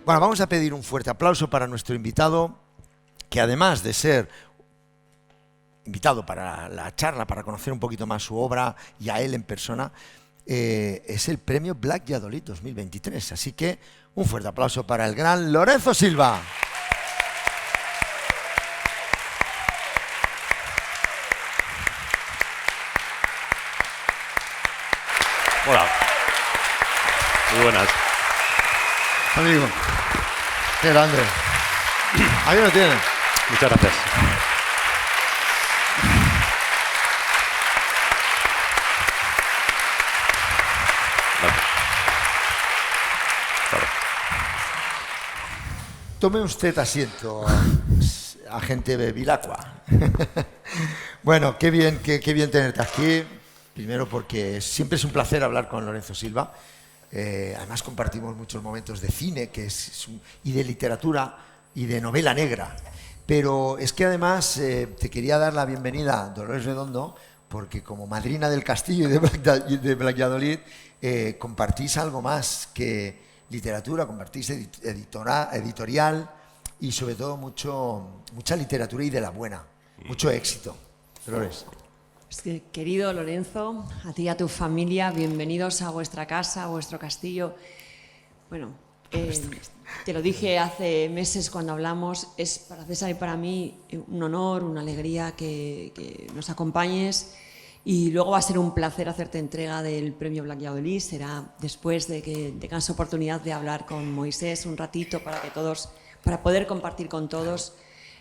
Bueno, vamos a pedir un fuerte aplauso para nuestro invitado, que además de ser invitado para la charla, para conocer un poquito más su obra y a él en persona, es el premio Black Valladolid 2023. Así que un fuerte aplauso para el gran Lorenzo Silva. Hola. Muy buenas. Amigo. Qué grande. Ahí lo tiene. Muchas gracias. Claro. Tome usted asiento, agente Bevilacqua. Bueno, qué bien tenerte aquí. Primero porque siempre es un placer hablar con Lorenzo Silva. Además compartimos muchos momentos de cine y de literatura y de novela negra. Pero es que además te quería dar la bienvenida, Dolores Redondo, porque como madrina del Castillo y de Black Valladolid compartís algo más que literatura, compartís editorial y sobre todo mucha literatura y de la buena, mucho éxito. Dolores. Querido Lorenzo, a ti y a tu familia, bienvenidos a vuestra casa, a vuestro castillo. Bueno, te lo dije hace meses cuando hablamos, es para César y para mí un honor, una alegría que nos acompañes, y luego va a ser un placer hacerte entrega del premio Black Valladolid. Será después de que tengas oportunidad de hablar con Moisés un ratito para poder compartir con todos.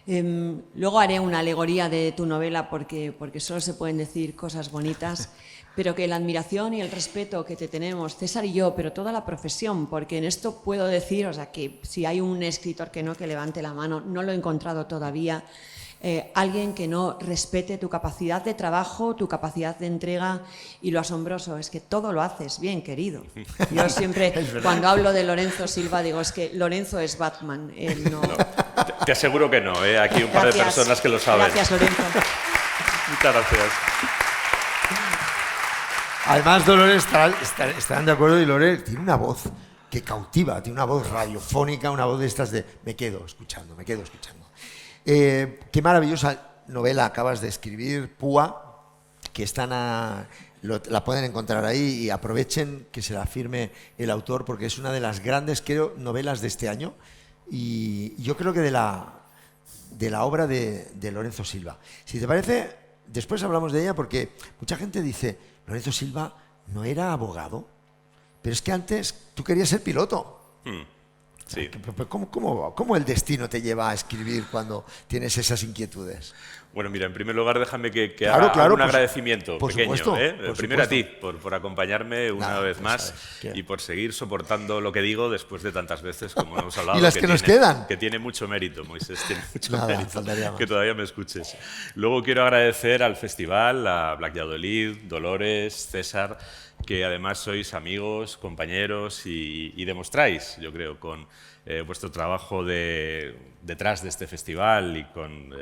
Luego haré una alegoría de tu novela porque solo se pueden decir cosas bonitas, pero que la admiración y el respeto que te tenemos, César y yo, pero toda la profesión, porque en esto puedo decir, o sea, que si hay un escritor que levante la mano, no lo he encontrado todavía, alguien que no respete tu capacidad de trabajo, tu capacidad de entrega, y lo asombroso es que todo lo haces bien, querido. Yo siempre, cuando hablo de Lorenzo Silva, digo, es que Lorenzo es Batman, él no... Te aseguro que no, ¿eh? Aquí hay un par de personas que lo saben. Gracias, Lorenzo. Muchas gracias. Además, Dolores estarán de acuerdo, y Dolores tiene una voz que cautiva, tiene una voz radiofónica, una voz de estas de me quedo escuchando. Qué maravillosa novela acabas de escribir, Púa, que la pueden encontrar ahí, y aprovechen que se la firme el autor, porque es una de las grandes, creo, novelas de este año, y yo creo que de la obra de Lorenzo Silva. Si te parece, después hablamos de ella, porque mucha gente dice, Lorenzo Silva no era abogado, pero es que antes tú querías ser piloto. Sí. ¿Cómo el destino te lleva a escribir cuando tienes esas inquietudes? Bueno, mira, en primer lugar déjame que Claro, haga un agradecimiento por pequeño. supuesto. Primero a ti, por acompañarme una vez más sabes, y por seguir soportando lo que digo después de tantas veces, como hemos hablado. Y las que nos quedan. Que tiene mucho mérito, Moisés, tiene mucho Nada, mérito faltaría más. que todavía me escuches. Luego quiero agradecer al festival, a Black Valladolid, Dolores, César, que además sois amigos, compañeros y demostráis, yo creo, con vuestro trabajo detrás de este festival y con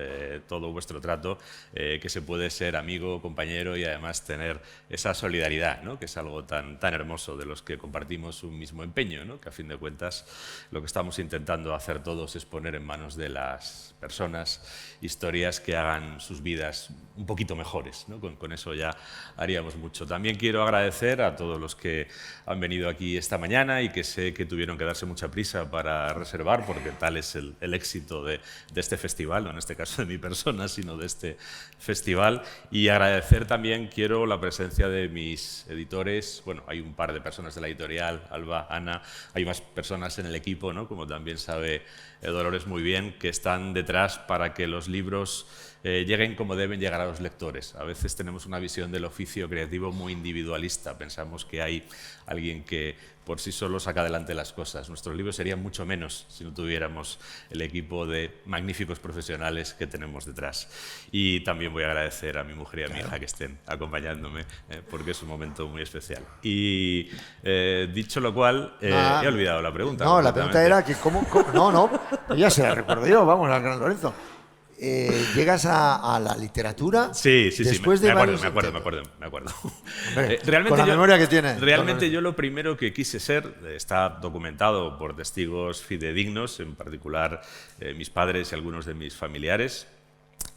todo vuestro trato, que se puede ser amigo, compañero y además tener esa solidaridad, ¿no? Que es algo tan hermoso, de los que compartimos un mismo empeño, ¿no? Que a fin de cuentas lo que estamos intentando hacer todos es poner en manos de las personas historias que hagan sus vidas un poquito mejores, ¿no? Con eso ya haríamos mucho. También quiero agradecer a todos los que han venido aquí esta mañana y que sé que tuvieron que darse mucha prisa para reservar, porque tal es el éxito de este festival, no en este caso de mi persona, sino de este festival. Y agradecer también, quiero la presencia de mis editores. Bueno, hay un par de personas de la editorial, Alba, Ana, hay más personas en el equipo, ¿no? Como también sabe Dolores muy bien, que están detrás para que los libros lleguen como deben llegar a los lectores. A veces tenemos una visión del oficio creativo muy individualista, pensamos que hay alguien que por sí solo saca adelante las cosas. Nuestros libros serían mucho menos si no tuviéramos el equipo de magníficos profesionales que tenemos detrás. Y también voy a agradecer a mi mujer y a mi hija que estén acompañándome, porque es un momento muy especial. Y dicho lo cual, he olvidado la pregunta. No, la pregunta era que cómo no, ya se la recuerdo yo, vamos, al gran Lorenzo. llegas a la literatura. Sí, después de me varios acuerdo. Hombre, con la memoria que tienes. Realmente yo lo primero que quise ser, está documentado por testigos fidedignos, en particular mis padres y algunos de mis familiares.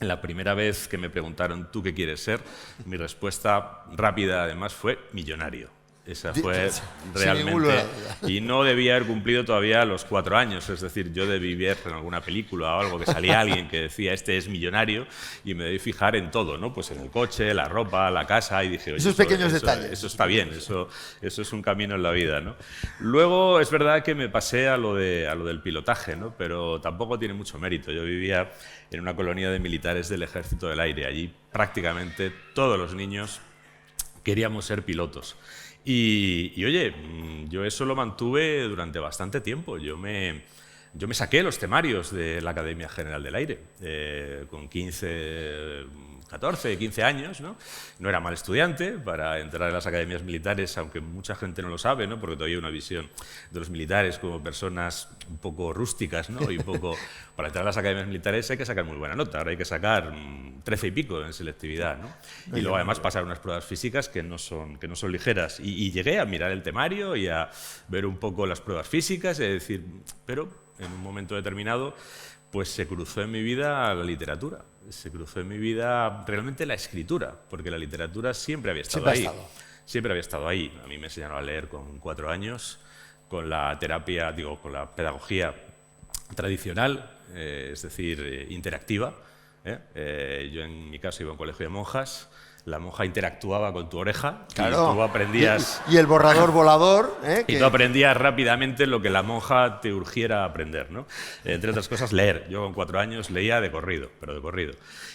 La primera vez que me preguntaron, ¿tú qué quieres ser?, mi respuesta rápida además fue millonario. Esa fue realmente... Y no debía haber cumplido todavía los 4 años, es decir, yo debí ver en alguna película o algo que salía alguien que decía, este es millonario, y me debí fijar en todo, ¿no? Pues en el coche, la ropa, la casa, y dije, oye, esos pequeños detalles. Eso está bien, eso es un camino en la vida, ¿no? Luego, es verdad que me pasé a lo del pilotaje, ¿no? Pero tampoco tiene mucho mérito. Yo vivía en una colonia de militares del Ejército del Aire. Allí prácticamente todos los niños queríamos ser pilotos. Y oye, yo eso lo mantuve durante bastante tiempo. Yo me saqué los temarios de la Academia General del Aire con 14, 15 años, ¿no? No era mal estudiante para entrar en las academias militares, aunque mucha gente no lo sabe, ¿no? Porque todavía hay una visión de los militares como personas un poco rústicas, ¿no? Y para entrar a las academias militares hay que sacar muy buena nota, ahora hay que sacar 13 y pico en selectividad, ¿no? Y luego además pasar unas pruebas físicas que no son ligeras. Y llegué a mirar el temario y a ver un poco las pruebas físicas y a decir, pero en un momento determinado pues se cruzó en mi vida la literatura, se cruzó en mi vida realmente la escritura, porque la literatura siempre había estado ahí. Siempre había estado ahí. A mí me enseñaron a leer con 4 años, con la terapia, con la pedagogía tradicional, es decir, interactiva. Yo en mi caso iba a un colegio de monjas. La monja interactuaba con tu oreja, claro, y tú aprendías... Y el borrador volador... Y tú aprendías rápidamente lo que la monja te urgiera a aprender, ¿no? Entre otras cosas, leer. Yo con 4 años leía de corrido, pero de corrido.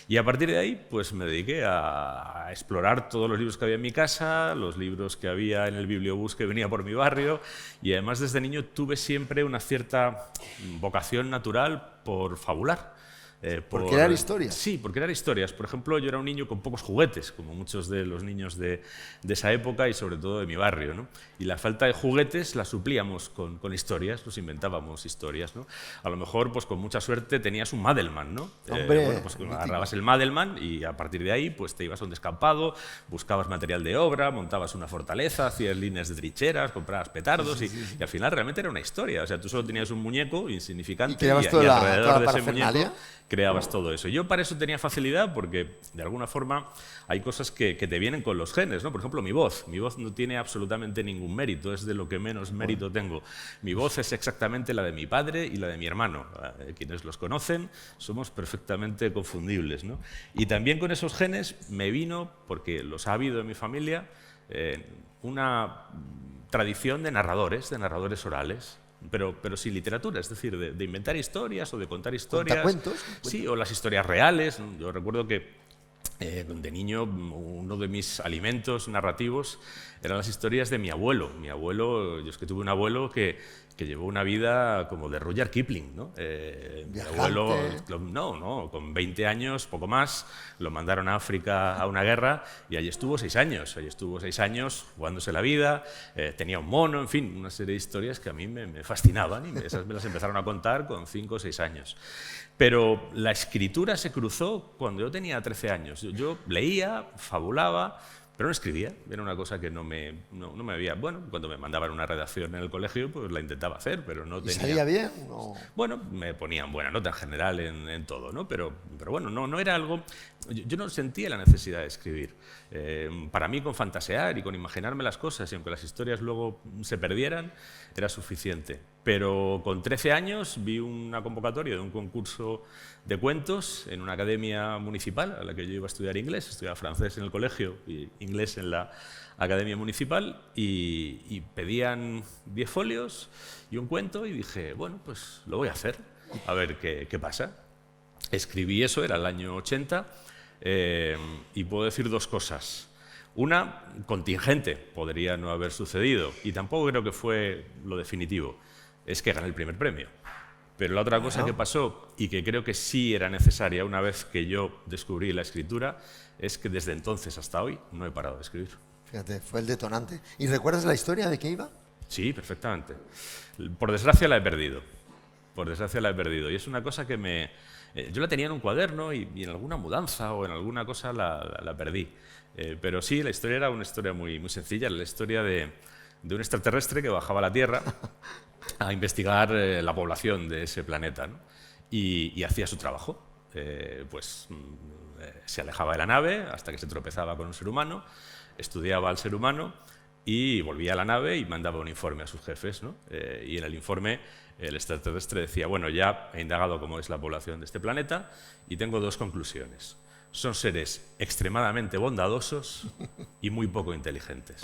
Y a partir de ahí, pues me dediqué a explorar todos los libros que había en mi casa, los libros que había en el bibliobús que venía por mi barrio, y además desde niño tuve siempre una cierta vocación natural por fabular. ¿Por crear historias? Sí, por crear historias. Por ejemplo, yo era un niño con pocos juguetes, como muchos de los niños de esa época y sobre todo de mi barrio, ¿no? Y la falta de juguetes la suplíamos con historias, nos inventábamos historias, ¿no? A lo mejor, pues con mucha suerte, tenías un Madelman, ¿no? Hombre, pues agarrabas el Madelman y a partir de ahí pues te ibas a un descampado, buscabas material de obra, montabas una fortaleza, hacías líneas de trincheras, comprabas petardos y al final realmente era una historia. O sea, tú solo tenías un muñeco insignificante y alrededor de ese muñeco creabas todo eso. Yo para eso tenía facilidad porque, de alguna forma, hay cosas que te vienen con los genes, ¿no? Por ejemplo, mi voz. Mi voz no tiene absolutamente ningún mérito, es de lo que menos mérito tengo. Mi voz es exactamente la de mi padre y la de mi hermano. Quienes los conocen somos perfectamente confundibles, ¿no? Y también con esos genes me vino, porque los ha habido en mi familia, una tradición de narradores orales. Pero sin literatura, es decir, de inventar historias o de contar historias. ¿Cuentacuentos? Sí, o las historias reales. Yo recuerdo que de niño uno de mis alimentos narrativos eran las historias de mi abuelo. Mi abuelo, yo es que tuve un abuelo que llevó una vida como de Rudyard Kipling, ¿no? Mi abuelo, con 20 años, poco más, lo mandaron a África a una guerra y allí estuvo 6 años. Allí estuvo 6 años jugándose la vida, tenía un mono, en fin, una serie de historias que a mí me fascinaban y esas me las empezaron a contar con 5 o 6 años. Pero la escritura se cruzó cuando yo tenía 13 años. Yo leía, fabulaba, pero no escribía. Era una cosa que no me había... Bueno, cuando me mandaban una redacción en el colegio, pues la intentaba hacer, pero no tenía... ¿Y salía bien? No. Bueno, me ponían buena nota en general en todo, ¿no? Pero bueno, no era algo... Yo no sentía la necesidad de escribir. Para mí, con fantasear y con imaginarme las cosas, y aunque las historias luego se perdieran, era suficiente. Pero con 13 años vi una convocatoria de un concurso de cuentos en una academia municipal a la que yo iba a estudiar inglés. Estudiaba francés en el colegio y inglés en la academia municipal y pedían 10 folios y un cuento y dije, bueno, pues lo voy a hacer, a ver qué pasa. Escribí eso, era el año 80, y puedo decir 2 cosas. Una, contingente, podría no haber sucedido, y tampoco creo que fue lo definitivo, es que gané el primer premio. Pero la otra cosa que pasó, y que creo que sí era necesaria una vez que yo descubrí la escritura, es que desde entonces hasta hoy no he parado de escribir. Fíjate, fue el detonante. ¿Y recuerdas la historia de qué iba? Sí, perfectamente. Por desgracia la he perdido. Por desgracia la he perdido. Y es una cosa que me Yo la tenía en un cuaderno y en alguna mudanza o en alguna cosa la perdí. Pero sí, la historia era una historia muy, muy sencilla, la historia de un extraterrestre que bajaba a la Tierra a investigar la población de ese planeta, ¿no? Y hacía su trabajo. Se alejaba de la nave hasta que se tropezaba con un ser humano, estudiaba al ser humano y volvía a la nave y mandaba un informe a sus jefes, ¿no? Y en el informe el extraterrestre decía, bueno, ya he indagado cómo es la población de este planeta y tengo dos conclusiones. Son seres extremadamente bondadosos y muy poco inteligentes.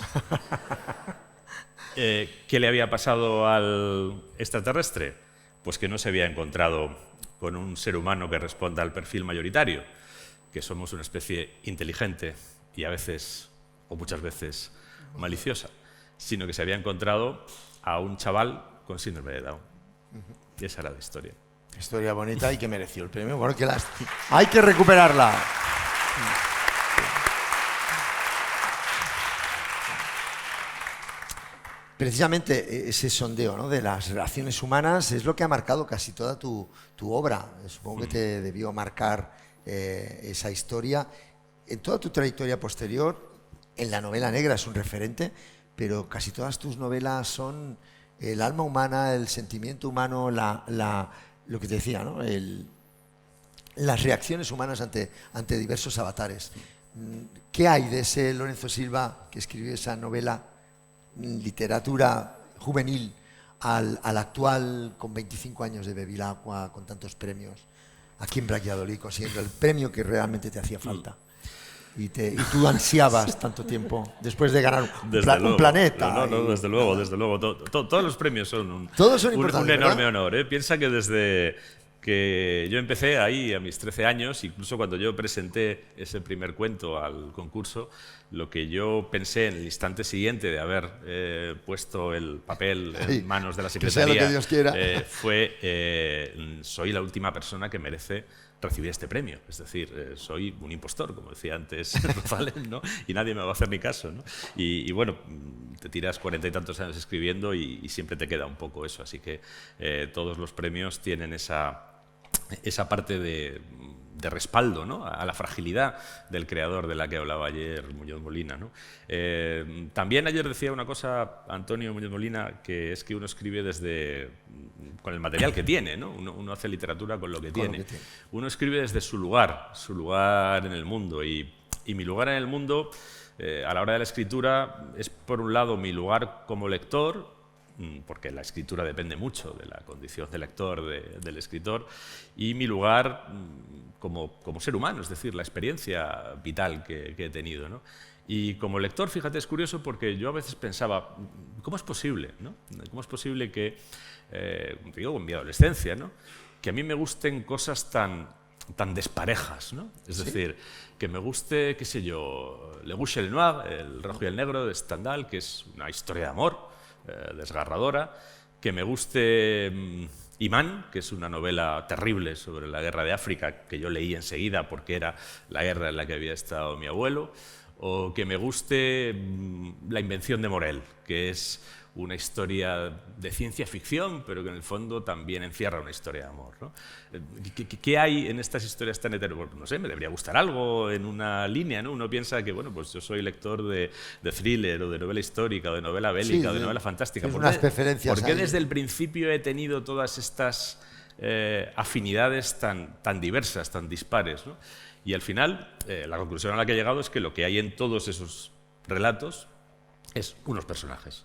¿Qué le había pasado al extraterrestre? Pues que no se había encontrado con un ser humano que responda al perfil mayoritario, que somos una especie inteligente y a veces, o muchas veces, maliciosa, sino que se había encontrado a un chaval con síndrome de Down. Y esa era la historia. Historia bonita y que mereció el premio. Bueno, hay que recuperarla. Precisamente ese sondeo, ¿no?, de las relaciones humanas es lo que ha marcado casi toda tu obra. Supongo que te debió marcar esa historia. En toda tu trayectoria posterior, en la novela negra es un referente, pero casi todas tus novelas son el alma humana, el sentimiento humano, lo que te decía, ¿no?, las reacciones humanas ante diversos avatares. ¿Qué hay de ese Lorenzo Silva que escribió esa novela, literatura juvenil, al actual, con 25 años de Bevilacqua, con tantos premios, aquí en Valladolid, consiguiendo el premio que realmente te hacía falta? Y tú ansiabas tanto tiempo después de ganar un planeta. No, desde luego, desde luego. Todos los premios son un importantes, enorme honor, ¿eh? Piensa que desde que yo empecé ahí a mis 13 años, incluso cuando yo presenté ese primer cuento al concurso, lo que yo pensé en el instante siguiente de haber puesto el papel en manos de la secretaría, que sea lo que Dios quiera, fue soy la última persona que merece recibir este premio. Es decir, soy un impostor, como decía antes Rufalen, ¿no? Y nadie me va a hacer ni caso, ¿no? Y bueno, te tiras 40 y tantos años escribiendo y siempre te queda un poco eso. Así que todos los premios tienen esa parte de respaldo, ¿no?, a la fragilidad del creador de la que hablaba ayer Muñoz Molina, ¿no? También ayer decía una cosa Antonio Muñoz Molina, que es que uno escribe con el material que tiene, ¿no? Uno hace literatura con lo que tiene. Uno escribe desde su lugar en el mundo. Y mi lugar en el mundo, a la hora de la escritura, es por un lado mi lugar como lector, porque la escritura depende mucho de la condición de lector del escritor, y mi lugar como ser humano, es decir, la experiencia vital que he tenido, ¿no? Y como lector, fíjate, es curioso porque yo a veces pensaba, ¿cómo es posible, ¿no? ¿Cómo es posible que, digo, en mi adolescencia, ¿no?, que a mí me gusten cosas tan desparejas, ¿no? Es decir, que me guste, qué sé yo, Le Rouge et le Noir, El rojo y el negro de Stendhal, que es una historia de amor desgarradora, que me guste Imán, que es una novela terrible sobre la guerra de África, que yo leí enseguida porque era la guerra en la que había estado mi abuelo, o que me guste La invención de Morel, que es una historia de ciencia ficción, pero que en el fondo también encierra una historia de amor, ¿no? ¿Qué hay en estas historias tan heterogéneas? No sé, me debería gustar algo en una línea, ¿no? Uno piensa que, bueno, pues yo soy lector de thriller o de novela histórica o de novela bélica o de novela fantástica. Unas preferencias. ¿Por qué desde el principio he tenido todas estas afinidades tan diversas, tan dispares, ¿no? Y al final, la conclusión a la que he llegado es que lo que hay en todos esos relatos es unos personajes.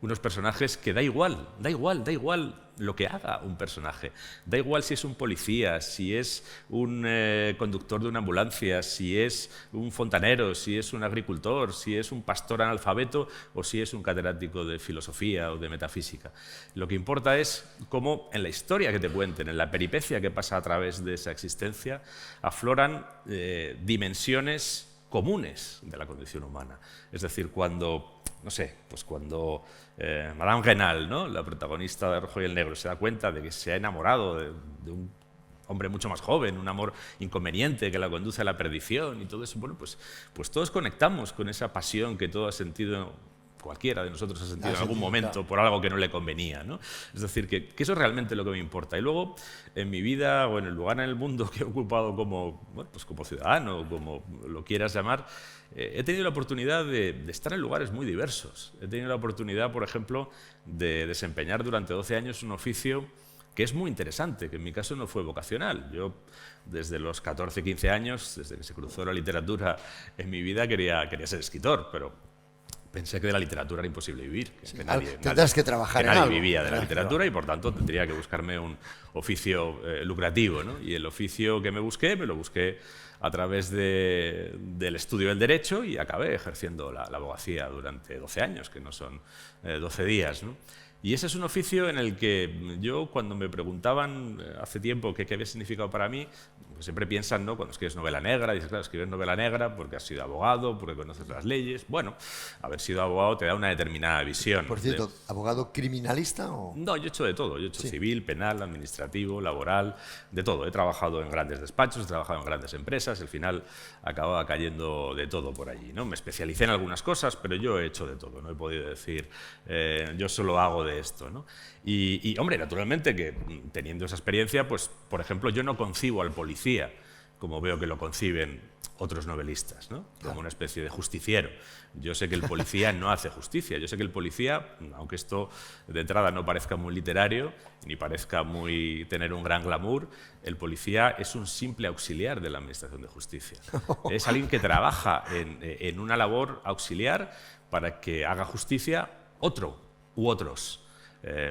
Unos personajes que da igual lo que haga un personaje. Da igual si es un policía, si es un conductor de una ambulancia, si es un fontanero, si es un agricultor, si es un pastor analfabeto o si es un catedrático de filosofía o de metafísica. Lo que importa es cómo en la historia que te cuenten, en la peripecia que pasa a través de esa existencia, afloran dimensiones comunes de la condición humana. Es decir, cuando Madame Renal, ¿no?, la protagonista de Rojo y el Negro, se da cuenta de que se ha enamorado de un hombre mucho más joven, un amor inconveniente que la conduce a la perdición y todo eso, bueno, pues todos conectamos con esa pasión que todo ha sentido cualquiera de nosotros ha sentido Ha en algún sentido, momento claro. por algo que no le convenía, ¿no? Es decir, que eso es realmente lo que me importa. Y luego, en mi vida o en el lugar en el mundo que he ocupado como, bueno, pues como ciudadano, como lo quieras llamar, he tenido la oportunidad de estar en lugares muy diversos. He tenido la oportunidad, por ejemplo, de desempeñar durante 12 años un oficio que es muy interesante, que en mi caso no fue vocacional. Yo, desde los 14, 15 años, desde que se cruzó la literatura en mi vida, quería ser escritor, pero pensé que de la literatura era imposible vivir. Que Tendrás que trabajar que en nadie algo. vivía de la Tendrás que literatura y, por tanto, tendría que buscarme un oficio lucrativo, ¿no? Y el oficio que me lo busqué a través del estudio del derecho y acabé ejerciendo la abogacía durante 12 años, que no son 12 días, ¿no? Y ese es un oficio en el que yo, cuando me preguntaban hace tiempo qué había significado para mí, pues siempre piensan, ¿no? Cuando escribes novela negra, dices, claro, escribes novela negra porque has sido abogado, porque conoces las leyes. Bueno, haber sido abogado te da una determinada visión. Por cierto, ¿abogado criminalista o...? No, yo he hecho de todo. Yo he hecho civil, penal, administrativo, laboral, de todo. He trabajado en grandes despachos, he trabajado en grandes empresas. Al final acababa cayendo de todo por allí, ¿no? Me especialicé en algunas cosas, pero yo he hecho de todo. No he podido decir, yo solo hago de esto, ¿no? Y, hombre, naturalmente que teniendo esa experiencia, pues, por ejemplo, yo no concibo al policía como veo que lo conciben otros novelistas, ¿no? Como una especie de justiciero. Yo sé que el policía no hace justicia. Yo sé que el policía, aunque esto de entrada no parezca muy literario, ni parezca muy tener un gran glamour, el policía es un simple auxiliar de la Administración de Justicia. Es alguien que trabaja en una labor auxiliar para que haga justicia otro u otros.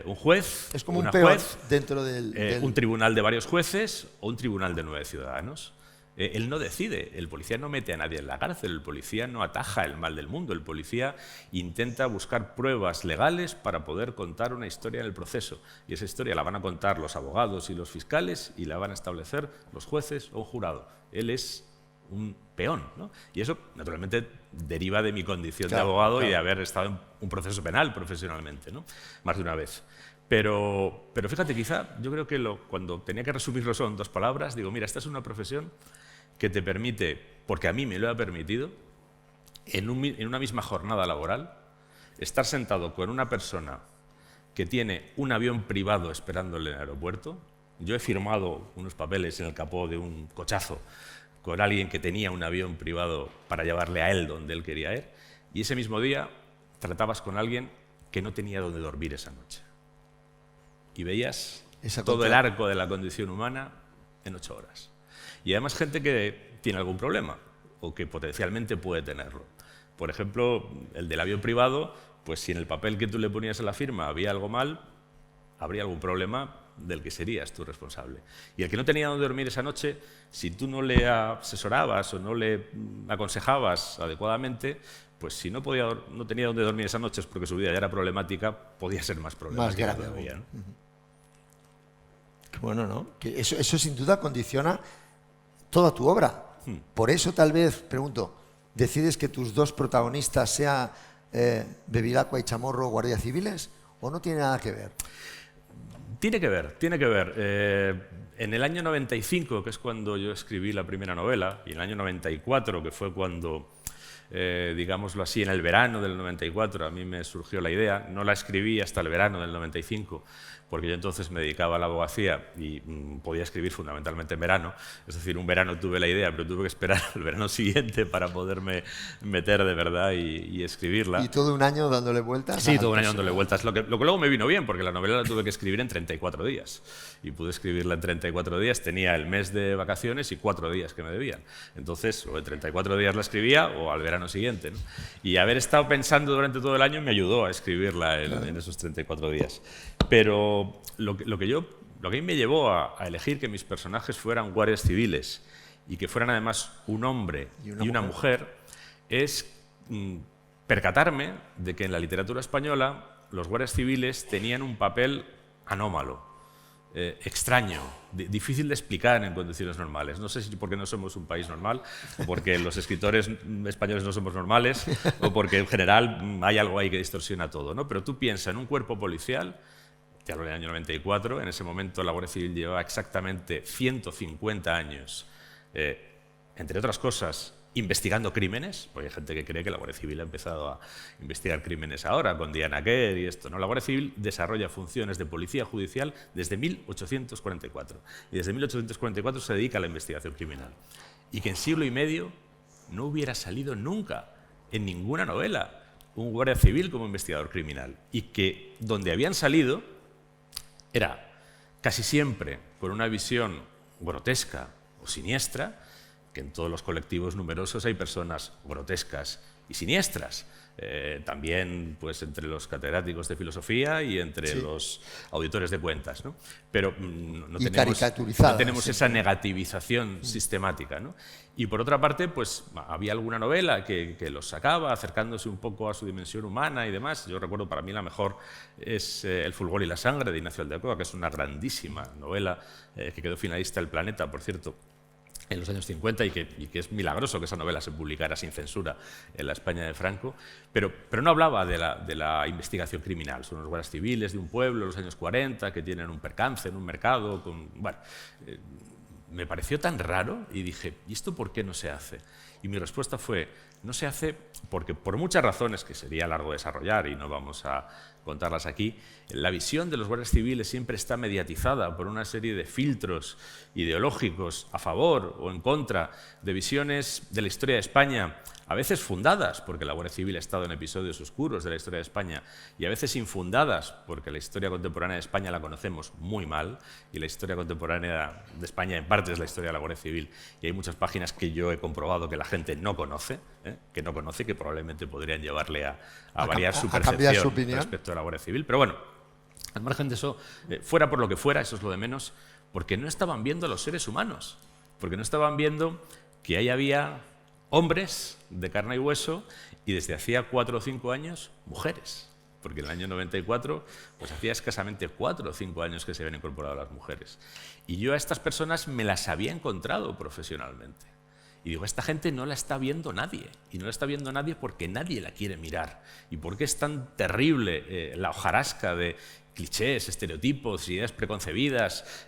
Un juez, Es como una un peón juez, dentro del... un tribunal de varios jueces o un tribunal de 9 ciudadanos. Él no decide, el policía no mete a nadie en la cárcel, el policía no ataja el mal del mundo, el policía intenta buscar pruebas legales para poder contar una historia en el proceso. Y esa historia la van a contar los abogados y los fiscales y la van a establecer los jueces o un jurado. Él es un peón, ¿no? Y eso, naturalmente, deriva de mi condición de abogado y de haber estado en un proceso penal profesionalmente, ¿no? Más de una vez. Pero fíjate, quizá yo creo que cuando tenía que resumirlo son 2 palabras, digo, mira, esta es una profesión que te permite, porque a mí me lo ha permitido, en una misma jornada laboral, estar sentado con una persona que tiene un avión privado esperándole en el aeropuerto. Yo he firmado unos papeles en el capó de un cochazo con alguien que tenía un avión privado para llevarle a él donde él quería ir, y ese mismo día tratabas con alguien que no tenía donde dormir esa noche. Y veías todo el arco de la condición humana en 8 horas. Y además gente que tiene algún problema o que potencialmente puede tenerlo. Por ejemplo, el del avión privado, pues si en el papel que tú le ponías en la firma había algo mal, habría algún problema del que serías tú responsable. Y el que no tenía donde dormir esa noche, si tú no le asesorabas o no le aconsejabas adecuadamente, pues si no tenía donde dormir esa noche es porque su vida ya era problemática, podía ser más problemática más grave todavía, ¿no? Qué bueno, ¿no? Que eso sin duda condiciona toda tu obra. Por eso tal vez, pregunto, ¿decides que tus 2 protagonistas sean Bevilacqua y Chamorro guardias civiles o no tiene nada que ver? Tiene que ver, tiene que ver. En el año 95, que es cuando yo escribí la primera novela, y en el año 94, que fue cuando, digámoslo así, en el verano del 94 a mí me surgió la idea, no la escribí hasta el verano del 95, porque yo entonces me dedicaba a la abogacía y podía escribir fundamentalmente en verano. Es decir, un verano tuve la idea, pero tuve que esperar al verano siguiente para poderme meter de verdad y escribirla. ¿Y todo un año dándole vueltas? Sí, todo un año dándole vueltas. Lo que luego me vino bien, porque la novela la tuve que escribir en 34 días. Y pude escribirla en 34 días. Tenía el mes de vacaciones y 4 días que me debían. Entonces, o en 34 días la escribía o al verano siguiente, ¿no? Y haber estado pensando durante todo el año me ayudó a escribirla en esos 34 días. Pero lo que a mí me llevó a elegir que mis personajes fueran guardias civiles y que fueran además un hombre y una mujer es percatarme de que en la literatura española los guardias civiles tenían un papel anómalo, extraño, difícil de explicar en condiciones normales. No sé si porque no somos un país normal, o porque los escritores españoles no somos normales, o porque en general hay algo ahí que distorsiona todo, ¿no? Pero tú piensas en un cuerpo policial. Te hablo del año 94, en ese momento la Guardia Civil llevaba exactamente 150 años, entre otras cosas, investigando crímenes, porque hay gente que cree que la Guardia Civil ha empezado a investigar crímenes ahora, con Diana Kerr y esto, ¿no? La Guardia Civil desarrolla funciones de policía judicial desde 1844, y desde 1844 se dedica a la investigación criminal. Y que en siglo y medio no hubiera salido nunca en ninguna novela un guardia civil como investigador criminal, y que donde habían salido era casi siempre con una visión grotesca o siniestra, que en todos los colectivos numerosos hay personas grotescas y siniestras. También pues, entre los catedráticos de filosofía y entre los auditores de cuentas, ¿no? Pero no tenemos esa negativización sistemática, ¿no? Y por otra parte, pues había alguna novela que los sacaba, acercándose un poco a su dimensión humana y demás. Yo recuerdo, para mí la mejor es El fulgor y la sangre, de Ignacio Aldecoa, que es una grandísima novela que quedó finalista del Planeta, por cierto, en los años 50, y que es milagroso que esa novela se publicara sin censura en la España de Franco, pero no hablaba de la investigación criminal. Son los guardias civiles de un pueblo en los años 40 que tienen un percance en un mercado. Bueno, me pareció tan raro y dije, ¿y esto por qué no se hace? Y mi respuesta fue, no se hace porque, por muchas razones que sería largo desarrollar y no vamos a contarlas aquí, la visión de los guardias civiles siempre está mediatizada por una serie de filtros ideológicos a favor o en contra de visiones de la historia de España, a veces fundadas, porque la Guardia Civil ha estado en episodios oscuros de la historia de España, y a veces infundadas, porque la historia contemporánea de España la conocemos muy mal, y la historia contemporánea de España en parte es la historia de la Guardia Civil, y hay muchas páginas que yo he comprobado que la gente no conoce, que probablemente podrían llevarle a variar su percepción respecto a la Guardia Civil. Pero bueno, al margen de eso, fuera por lo que fuera, eso es lo de menos, porque no estaban viendo a los seres humanos, porque no estaban viendo que ahí había hombres de carne y hueso, y desde hacía 4 o 5 años, mujeres. Porque en el año 94, pues hacía escasamente 4 o 5 años que se habían incorporado las mujeres. Y yo a estas personas me las había encontrado profesionalmente. Y digo, esta gente no la está viendo nadie. Y no la está viendo nadie porque nadie la quiere mirar. ¿Y por qué es tan terrible la hojarasca de clichés, estereotipos, ideas preconcebidas,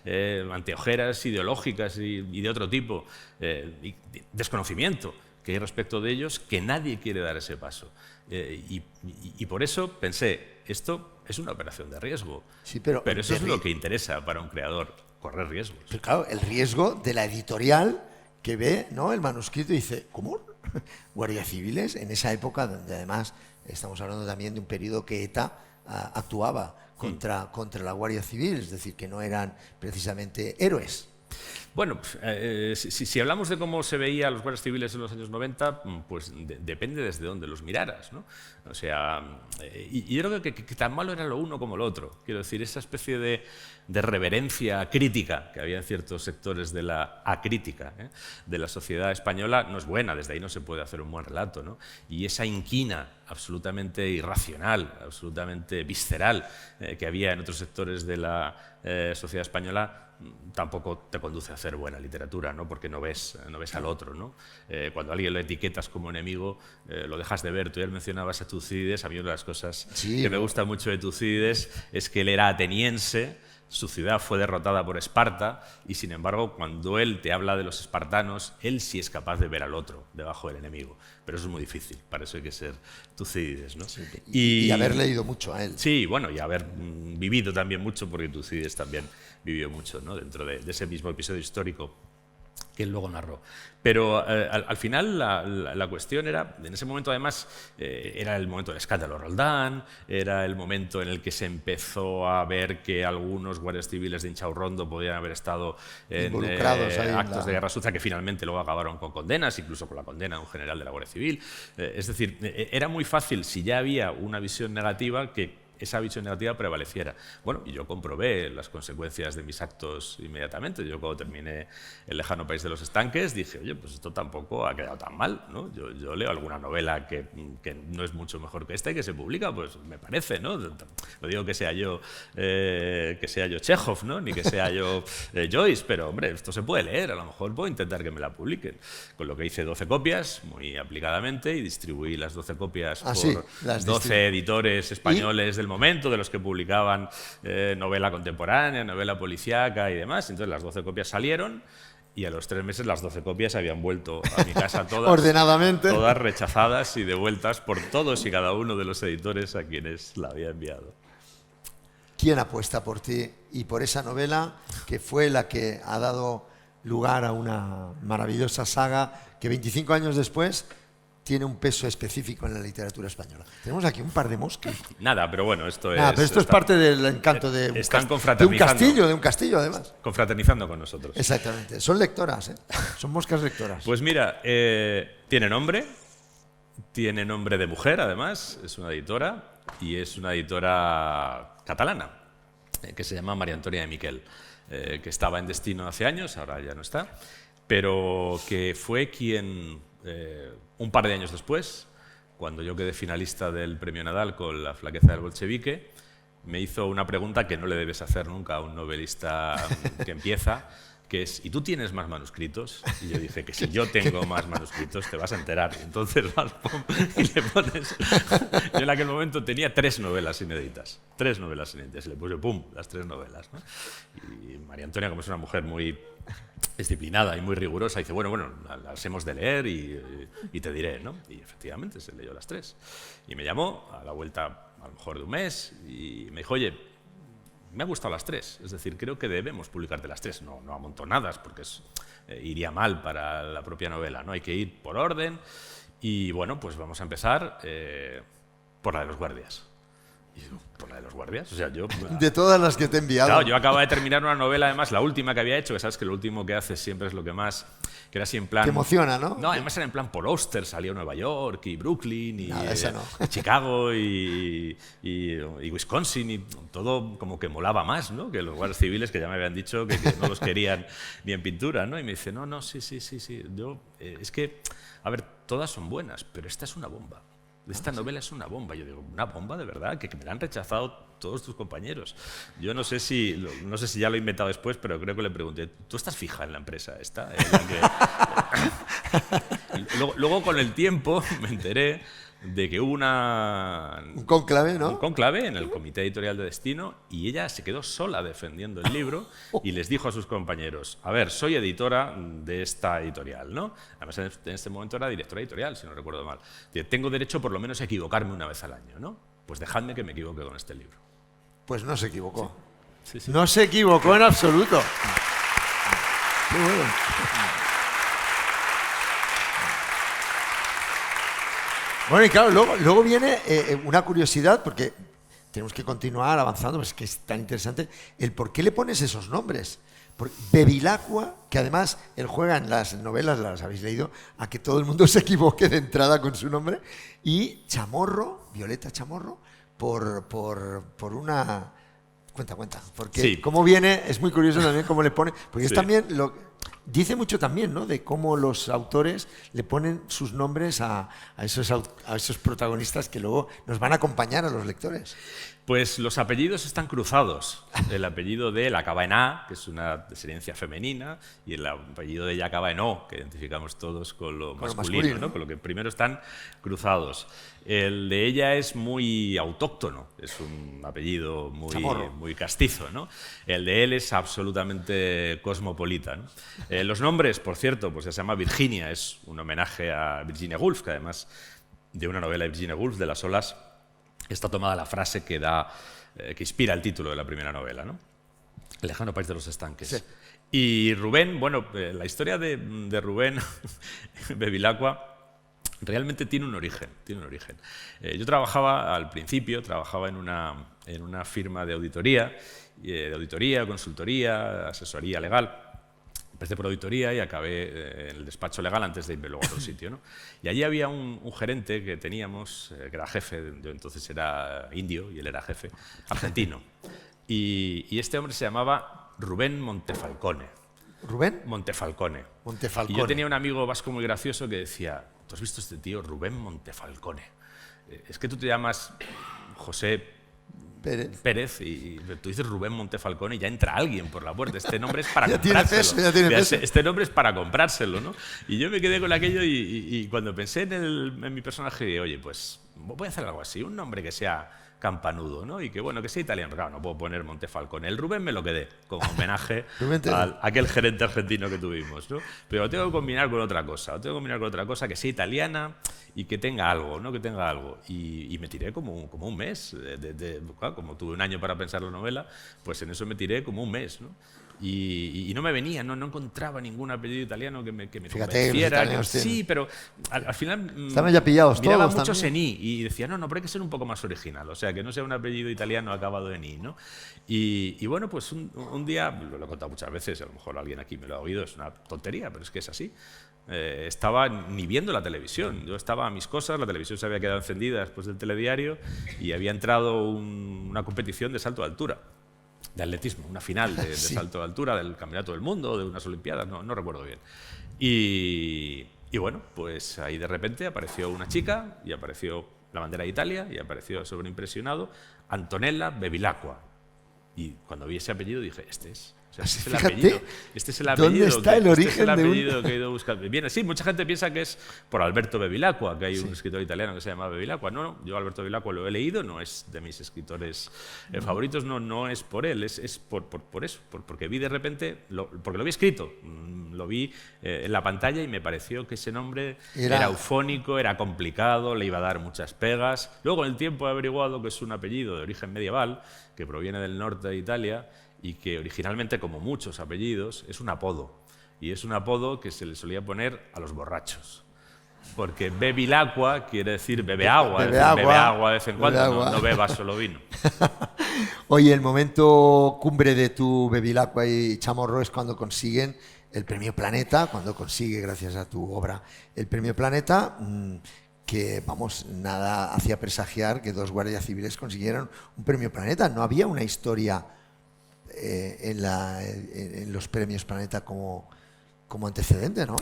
anteojeras ideológicas y de otro tipo, y desconocimiento que hay respecto de ellos, que nadie quiere dar ese paso? Y por eso pensé, esto es una operación de riesgo, sí, pero eso es lo que interesa para un creador, correr riesgos. Pero claro, el riesgo de la editorial que ve, ¿no?, el manuscrito y dice, ¿cómo? Guardias civiles en esa época, donde además estamos hablando también de un periodo que ETA actuaba contra la Guardia Civil, es decir, que no eran precisamente héroes. Bueno, si hablamos de cómo se veía a los guardias civiles en los años 90, pues depende desde dónde los miraras, ¿no? O sea, y yo creo que tan malo era lo uno como lo otro. Quiero decir, esa especie de reverencia crítica que había en ciertos sectores de la acrítica de la sociedad española no es buena, desde ahí no se puede hacer un buen relato, ¿no? Y esa inquina absolutamente irracional, absolutamente visceral que había en otros sectores de la sociedad española tampoco te conduce a hacer buena literatura, ¿no? Porque no ves al otro, ¿no? Cuando a alguien lo etiquetas como enemigo, lo dejas de ver. Tú ya mencionabas a Tucídides. A mí una de las cosas que me gusta mucho de Tucídides es que él era ateniense, su ciudad fue derrotada por Esparta, y sin embargo, cuando él te habla de los espartanos, él sí es capaz de ver al otro debajo del enemigo. Pero eso es muy difícil, para eso hay que ser Tucídides, ¿no? Sí, y haber leído mucho a él. Sí, bueno, y haber vivido también mucho, porque Tucídides también vivió mucho, ¿no?, dentro de ese mismo episodio histórico que él luego narró. Pero al final la cuestión era, en ese momento además, era el momento del escándalo Roldán, era el momento en el que se empezó a ver que algunos guardias civiles de Inchaurrondo podían haber estado en actos de guerra sucia, que finalmente luego acabaron con condenas, incluso con la condena de un general de la Guardia Civil. Es decir, era muy fácil, si ya había una visión negativa, que esa visión negativa prevaleciera. Bueno, y yo comprobé las consecuencias de mis actos inmediatamente. Yo, cuando terminé El lejano país de los estanques, dije, oye, pues esto tampoco ha quedado tan mal, ¿no? Yo leo alguna novela que no es mucho mejor que esta y que se publica, pues me parece, ¿no? No digo que sea yo Chekhov, ¿no?, ni que sea yo Joyce, pero, hombre, esto se puede leer, a lo mejor puedo intentar que me la publiquen. Con lo que hice 12 copias, muy aplicadamente, y distribuí las 12 copias por 12 editores españoles del momento, de los que publicaban novela contemporánea, novela policíaca y demás. Entonces las 12 copias salieron, y a los 3 meses las 12 copias habían vuelto a mi casa todas. Ordenadamente. Todas rechazadas y devueltas por todos y cada uno de los editores a quienes la había enviado. ¿Quién apuesta por ti y por esa novela que fue la que ha dado lugar a una maravillosa saga que 25 años después tiene un peso específico en la literatura española? Tenemos aquí un par de moscas. Nada, pero bueno, esto es... Pero esto es parte del encanto de un castillo, además. Confraternizando con nosotros. Exactamente. Son lectoras, ¿eh? Son moscas lectoras. Pues mira, tiene nombre de mujer, además, es una editora, y es una editora catalana, que se llama María Antonia de Miquel, que estaba en Destino hace años, ahora ya no está, pero que fue quien, un par de años después, cuando yo quedé finalista del Premio Nadal con La flaqueza del bolchevique, me hizo una pregunta que no le debes hacer nunca a un novelista que empieza, que es: ¿y tú tienes más manuscritos? Y yo dije que si yo tengo más manuscritos te vas a enterar. Y entonces vas y le pones... Yo en aquel momento tenía 3 novelas inéditas. 3 novelas inéditas. Y le puse, ¡pum!, las 3 novelas, ¿no? Y María Antonia, como es una mujer muy disciplinada y muy rigurosa, dice, bueno, las hemos de leer y te diré, ¿no? Y efectivamente se leyó las 3. Y me llamó a la vuelta, a lo mejor de un mes, y me dijo, oye, me han gustado las 3, es decir, creo que debemos publicarte las 3, no amontonadas, porque iría mal para la propia novela, ¿no? Hay que ir por orden, y bueno, pues vamos a empezar por la de los guardias. Y digo, ¿por la de los guardias? O sea, yo... De todas las que te he enviado. Claro, yo acababa de terminar una novela, además, la última que había hecho, que sabes que lo último que haces siempre es lo que más... Que era así en plan... Te emociona, ¿no? No, además era en plan Paul Auster, salió Nueva York y Brooklyn y esa no. Chicago y Wisconsin, y todo como que molaba más, ¿no? Que los guardias civiles, que ya me habían dicho que no los querían ni en pintura, ¿no? Y me dice, no, sí. Yo, es que, a ver, todas son buenas, pero esta es una bomba. Esta novela es una bomba. Yo digo, ¿una bomba de verdad? Que me la han rechazado todos tus compañeros. Yo no sé si ya lo he inventado después, pero creo que le pregunté, ¿tú estás fija en la empresa esta? Luego, con el tiempo, me enteré de que hubo un cónclave, ¿no? Un cónclave en el comité editorial de Destino, y ella se quedó sola defendiendo el libro y les dijo a sus compañeros, a ver, soy editora de esta editorial, ¿no? Además, en este momento era directora editorial, si no recuerdo mal. Tengo derecho por lo menos a equivocarme una vez al año, ¿no? Pues dejadme que me equivoque con este libro. Pues no se equivocó. Sí. No se equivocó en absoluto. Qué bueno. Bueno, y claro, luego viene una curiosidad, porque tenemos que continuar avanzando, pues es que es tan interesante, el por qué le pones esos nombres. Bevilacqua, que además él juega en las novelas, las habéis leído, a que todo el mundo se equivoque de entrada con su nombre, y Chamorro, Violeta Chamorro, por una... Cuenta, porque sí. Cómo viene, es muy curioso también cómo le pone, porque sí. es también dice mucho también, ¿no?, de cómo los autores le ponen sus nombres a esos protagonistas que luego nos van a acompañar a los lectores. Pues los apellidos están cruzados. El apellido de él acaba en A, que es una descendencia femenina, y el apellido de ella acaba en O, que identificamos todos con lo masculino, ¿no? Con lo que primero están cruzados. El de ella es muy autóctono, es un apellido muy castizo, ¿no? El de él es absolutamente cosmopolita, ¿no? Los nombres, por cierto, pues se llama Virginia, es un homenaje a Virginia Woolf, que además de una novela de Virginia Woolf, de Las olas, está tomada la frase que inspira el título de la primera novela, ¿no? El lejano país de los estanques. Sí. Y Rubén, bueno, la historia de Rubén Bevilacqua realmente tiene un origen. Yo al principio trabajaba en una firma de auditoría, consultoría, asesoría legal. Empecé por auditoría y acabé en el despacho legal antes de irme luego a otro sitio, ¿no? Y allí había un gerente que teníamos, que era jefe, yo entonces era indio y él era jefe, argentino. Y este hombre se llamaba Rubén Montefalcone. ¿Rubén? Montefalcone. Y yo tenía un amigo vasco muy gracioso que decía, ¿tú has visto este tío, Rubén Montefalcone? Es que tú te llamas José Pérez y tú dices Rubén Montefalcone y ya entra alguien por la puerta. Este nombre es para comprárselo. Ya tiene peso. Este nombre es para comprárselo, ¿no? Y yo me quedé con aquello y cuando pensé en mi personaje, oye, pues voy a hacer algo así, un nombre que sea campanudo, ¿no? Y que, bueno, que sea italiano. Claro, no puedo poner Montefalcone. El Rubén me lo quedé, como homenaje a aquel gerente argentino que tuvimos, ¿no? Pero lo tengo que combinar con otra cosa. Lo tengo que combinar con otra cosa que sea italiana y que tenga algo, ¿no? Que tenga algo. Y me tiré como un mes. Claro, como tuve un año para pensar la novela, pues en eso me tiré como un mes, ¿no? Y no me venía, no encontraba ningún apellido italiano que me convenciera. Sí, pero al final estaban ya pillados miraba todos muchos también. en I y decía, no, pero hay que ser un poco más original, o sea, que no sea un apellido italiano acabado en I, ¿no? Y bueno, pues un día, lo he contado muchas veces, a lo mejor alguien aquí me lo ha oído, es una tontería, pero es que es así. Estaba ni viendo la televisión, yo estaba a mis cosas, la televisión se había quedado encendida después del telediario y había entrado una competición de salto de altura, de atletismo, una final de Sí. salto de altura del Campeonato del Mundo, de unas Olimpiadas, no recuerdo bien. Y bueno, pues ahí de repente apareció una chica y apareció la bandera de Italia y apareció sobreimpresionado Antonella Bevilacqua. Y cuando vi ese apellido dije, este es. O sea, este es el Fíjate, apellido. Este es el apellido. ¿dónde está el origen de apellido que he ido buscando. Bien, sí, mucha gente piensa que es por Alberto Bevilacqua, que hay un escritor italiano que se llama Bevilacqua. No, yo Alberto Bevilacqua lo he leído, no es de mis escritores favoritos, no es por él, es por eso, porque vi de repente, porque lo vi escrito, lo vi en la pantalla y me pareció que ese nombre era eufónico, era complicado, le iba a dar muchas pegas. Luego, con el tiempo, he averiguado que es un apellido de origen medieval, que proviene del norte de Italia, y que originalmente, como muchos apellidos, es un apodo. Y es un apodo que se le solía poner a los borrachos. Porque Bevilacqua quiere decir bebe agua, bebe agua de vez en cuando, no bebas solo vino. Oye, el momento cumbre de tu Bevilacqua y Chamorro es cuando consiguen el Premio Planeta, cuando consigue, gracias a tu obra, el Premio Planeta, que, vamos, nada hacía presagiar que dos guardias civiles consiguieran un Premio Planeta. No había una historia en los premios Planeta como antecedente, ¿no?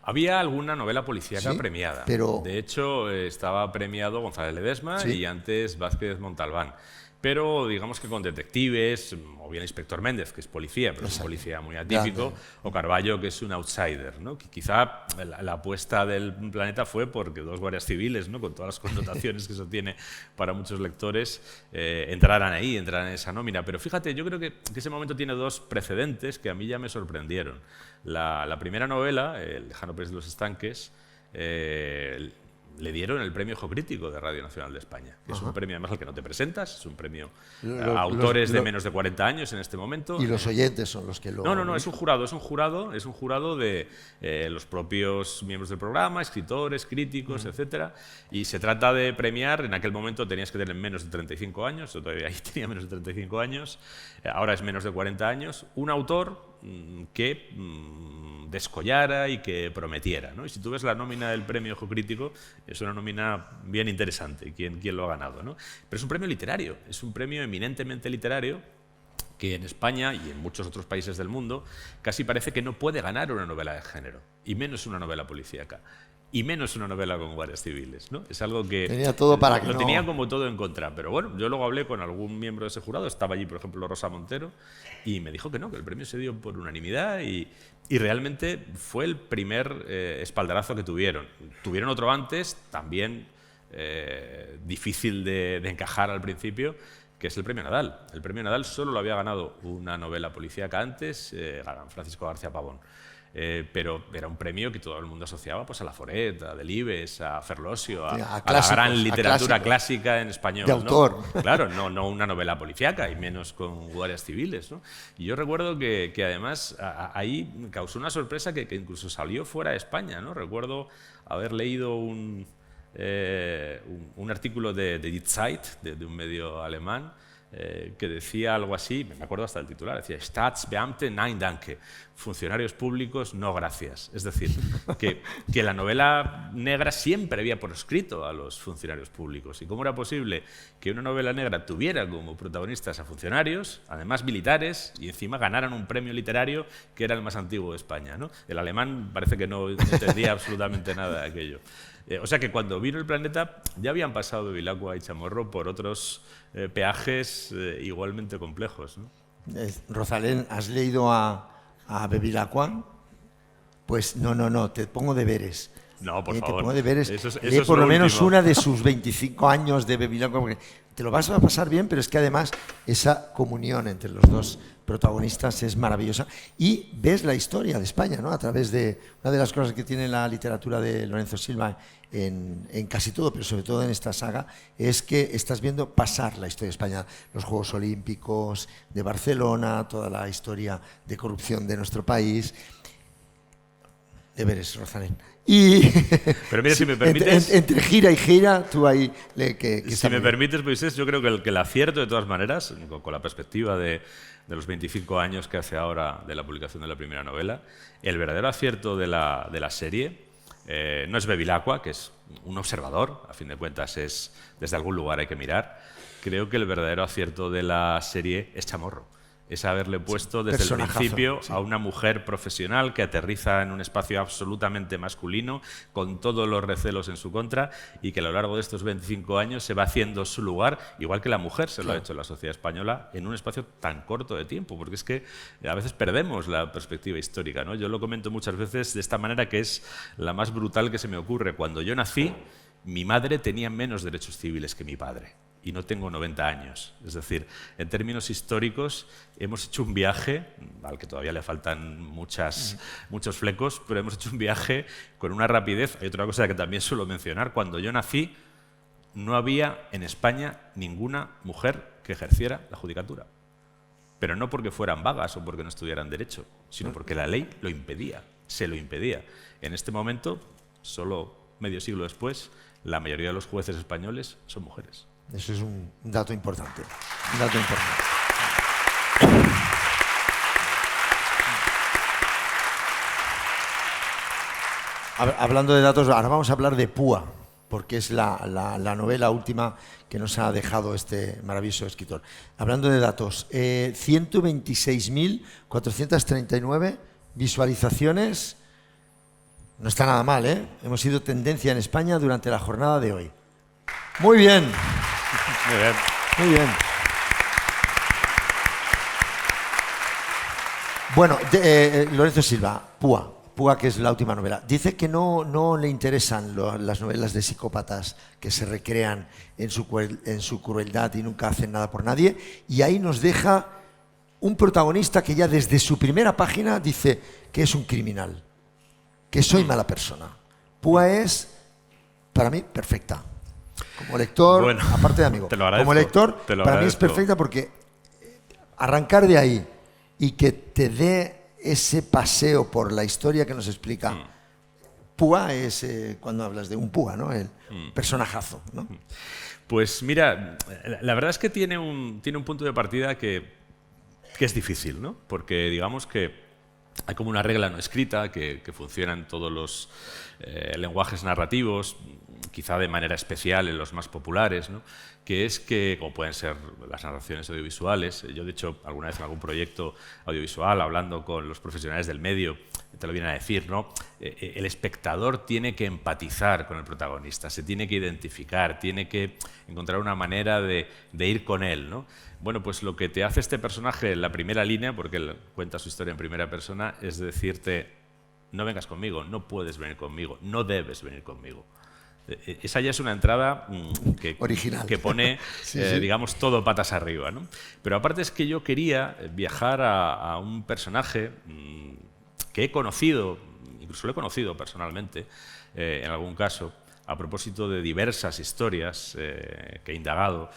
Había alguna novela policíaca premiada. Pero... De hecho, estaba premiado González Ledesma y antes Vázquez Montalbán. Pero digamos que con detectives, o bien Inspector Méndez, que es policía, pero es un policía muy atípico, o Carballo, que es un outsider, ¿no? Que quizá la apuesta del Planeta fue porque dos guardias civiles, ¿no? Con todas las connotaciones que eso tiene para muchos lectores, entraran en esa nómina. Pero fíjate, yo creo que ese momento tiene dos precedentes que a mí ya me sorprendieron. La primera novela, El lejano País de los Estanques, le dieron el premio Ojo Crítico de Radio Nacional de España, que es un premio además al que no te presentas, es un premio a autores de menos de 40 años en este momento. Y los oyentes son los que lo... No, es un jurado de los propios miembros del programa, escritores, críticos, etcétera, y se trata de premiar, en aquel momento tenías que tener menos de 35 años, yo todavía ahí tenía menos de 35 años, ahora es menos de 40 años, un autor que descollara y que prometiera, ¿no? Y si tú ves la nómina del premio Ojo Crítico, es una nómina bien interesante, quién lo ha ganado, ¿no? Pero es un premio literario, es un premio eminentemente literario que en España y en muchos otros países del mundo casi parece que no puede ganar una novela de género, y menos una novela policíaca, y menos una novela con guardias civiles, ¿no? Es algo que tenía todo para que lo no... tenía como todo en contra, pero bueno, yo luego hablé con algún miembro de ese jurado, estaba allí, por ejemplo, Rosa Montero, y me dijo que no, que el premio se dio por unanimidad y realmente fue el primer espaldarazo que tuvieron. Tuvieron otro antes, también difícil de encajar al principio, que es el Premio Nadal. El Premio Nadal solo lo había ganado una novela policíaca antes, Francisco García Pavón. Pero era un premio que todo el mundo asociaba pues, a La Foret, a Delibes, a Ferlosio, a la gran literatura clásica en español. De autor. ¿No? Claro, no una novela policíaca, y menos con guardias civiles, ¿no? Y yo recuerdo que además ahí causó una sorpresa que incluso salió fuera de España, ¿no? Recuerdo haber leído un artículo de Die Zeit, de un medio alemán, que decía algo así, me acuerdo hasta el titular, decía Staatsbeamte, nein danke, funcionarios públicos, no gracias. Es decir, que la novela negra siempre había por escrito a los funcionarios públicos. ¿Y cómo era posible que una novela negra tuviera como protagonistas a funcionarios, además militares, y encima ganaran un premio literario que era el más antiguo de España, ¿no? El alemán parece que no entendía absolutamente nada de aquello. O sea que cuando vino el Planeta ya habían pasado Bevilacqua y Chamorro por otros peajes igualmente complejos, ¿no? Rosalén, ¿has leído a Bevilacqua? Pues no, te pongo deberes. No, por Te favor. pongo deberes. Eso Lee es por lo menos último. una de sus 25 años de Bevilacqua, porque te lo vas a pasar bien, pero es que además esa comunión entre los dos protagonistas es maravillosa. Y ves la historia de España, ¿no? A través de una de las cosas que tiene la literatura de Lorenzo Silva en casi todo, pero sobre todo en esta saga, es que estás viendo pasar la historia de España, los Juegos Olímpicos de Barcelona, toda la historia de corrupción de nuestro país. Deberes, Rosalén. Y Pero mira, si me permites... entre gira y gira, tú ahí... que Si está me muy bien. permites, Moisés, yo creo que el acierto, de todas maneras, con la perspectiva de los 25 años que hace ahora de la publicación de la primera novela, el verdadero acierto de la serie no es Bevilacqua, que es un observador, a fin de cuentas es desde algún lugar hay que mirar. Creo que el verdadero acierto de la serie es Chamorro. Es haberle puesto desde el personajazo, principio sí. a una mujer profesional que aterriza en un espacio absolutamente masculino, con todos los recelos en su contra, y que a lo largo de estos 25 años se va haciendo su lugar, igual que la mujer se lo ha hecho en la sociedad española, en un espacio tan corto de tiempo, porque es que a veces perdemos la perspectiva histórica, ¿no? Yo lo comento muchas veces de esta manera, que es la más brutal que se me ocurre. Cuando yo nací, mi madre tenía menos derechos civiles que mi padre. Y no tengo 90 años. Es decir, en términos históricos hemos hecho un viaje, al que todavía le faltan muchos flecos, pero hemos hecho un viaje con una rapidez. Hay otra cosa que también suelo mencionar. Cuando yo nací, no había en España ninguna mujer que ejerciera la judicatura. Pero no porque fueran vagas o porque no estudiaran derecho, sino porque la ley lo impedía, se lo impedía. En este momento, solo medio siglo después, la mayoría de los jueces españoles son mujeres. Eso es un dato importante. Un dato importante. Hablando de datos, ahora vamos a hablar de Púa, porque es la novela última que nos ha dejado este maravilloso escritor. Hablando de datos, 126.439 visualizaciones. No está nada mal, ¿eh? Hemos sido tendencia en España durante la jornada de hoy. Muy bien. Muy bien. Muy bien. Bueno, Lorenzo Silva, Púa. Púa, que es la última novela. Dice que no le interesan las novelas de psicópatas que se recrean en su crueldad y nunca hacen nada por nadie. Y ahí nos deja un protagonista que ya desde su primera página dice que es un criminal, que soy mala persona. Púa es, para mí, perfecta. Como lector, Bueno, aparte de amigo, te lo agradezco, como lector, te lo para mí es agradezco. perfecta porque arrancar de ahí y que te dé ese paseo por la historia que nos explica. Púa es cuando hablas de un Púa, ¿no? El personajazo, ¿no? Pues mira, la verdad es que tiene un punto de partida que es difícil, ¿no? Porque digamos que hay como una regla no escrita que funciona en todos los lenguajes narrativos, quizá de manera especial en los más populares, ¿no? Que es que, como pueden ser las narraciones audiovisuales, yo de hecho alguna vez en algún proyecto audiovisual, hablando con los profesionales del medio, te lo vienen a decir, ¿no? El espectador tiene que empatizar con el protagonista, se tiene que identificar, tiene que encontrar una manera de ir con él, ¿no? Bueno, pues lo que te hace este personaje en la primera línea, porque él cuenta su historia en primera persona, es decirte, no vengas conmigo, no puedes venir conmigo, no debes venir conmigo. Esa ya es una entrada original, que pone, sí. digamos, todo patas arriba, ¿no? Pero aparte es que yo quería viajar a un personaje que he conocido, incluso lo he conocido personalmente, en algún caso, a propósito de diversas historias que he indagado,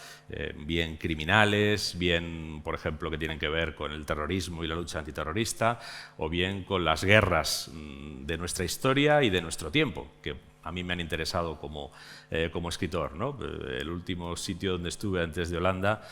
bien criminales, bien, por ejemplo, que tienen que ver con el terrorismo y la lucha antiterrorista, o bien con las guerras de nuestra historia y de nuestro tiempo, que a mí me han interesado como escritor, ¿no? El último sitio donde estuve antes de Holanda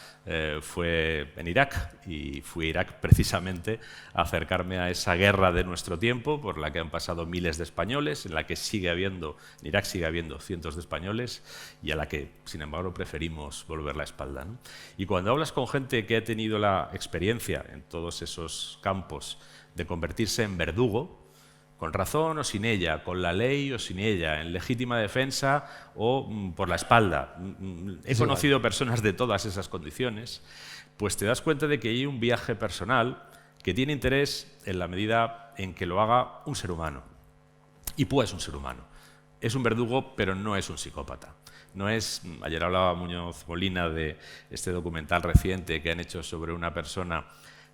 fue en Irak, y fui a Irak precisamente a acercarme a esa guerra de nuestro tiempo por la que han pasado miles de españoles, en la que en Irak sigue habiendo cientos de españoles y a la que, sin embargo, preferimos volver la espalda, ¿no? Y cuando hablas con gente que ha tenido la experiencia en todos esos campos de convertirse en verdugo, con razón o sin ella, con la ley o sin ella, en legítima defensa o por la espalda. He conocido personas de todas esas condiciones, pues te das cuenta de que hay un viaje personal que tiene interés en la medida en que lo haga un ser humano. Y Púa es un ser humano. es un verdugo, pero no es un psicópata. No es, ayer hablaba Muñoz Molina de este documental reciente que han hecho sobre una persona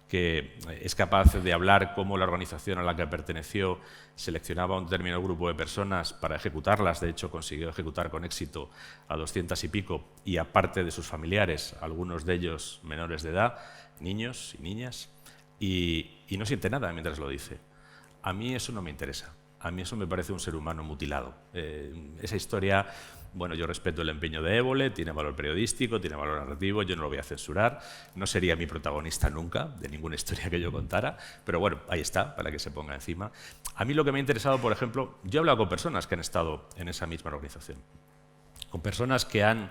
que es capaz de hablar cómo la organización a la que perteneció seleccionaba un determinado grupo de personas para ejecutarlas. De hecho, consiguió ejecutar con éxito a 200 y pico, y aparte de sus familiares, algunos de ellos menores de edad, niños y niñas, y no siente nada mientras lo dice. A mí eso no me interesa. A mí eso me parece un ser humano mutilado. Esa historia, bueno, yo respeto el empeño de Évole, tiene valor periodístico, tiene valor narrativo, yo no lo voy a censurar, no sería mi protagonista nunca de ninguna historia que yo contara, pero bueno, ahí está, para que se ponga encima. A mí lo que me ha interesado, por ejemplo, yo he hablado con personas que han estado en esa misma organización, con personas que han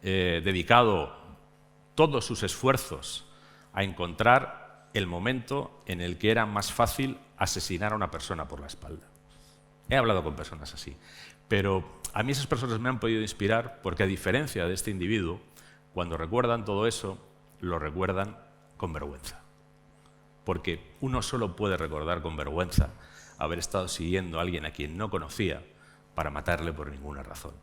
dedicado todos sus esfuerzos a encontrar el momento en el que era más fácil asesinar a una persona por la espalda. He hablado con personas así, pero a mí esas personas me han podido inspirar porque, a diferencia de este individuo, cuando recuerdan todo eso, lo recuerdan con vergüenza. Porque uno solo puede recordar con vergüenza haber estado siguiendo a alguien a quien no conocía para matarle por ninguna razón.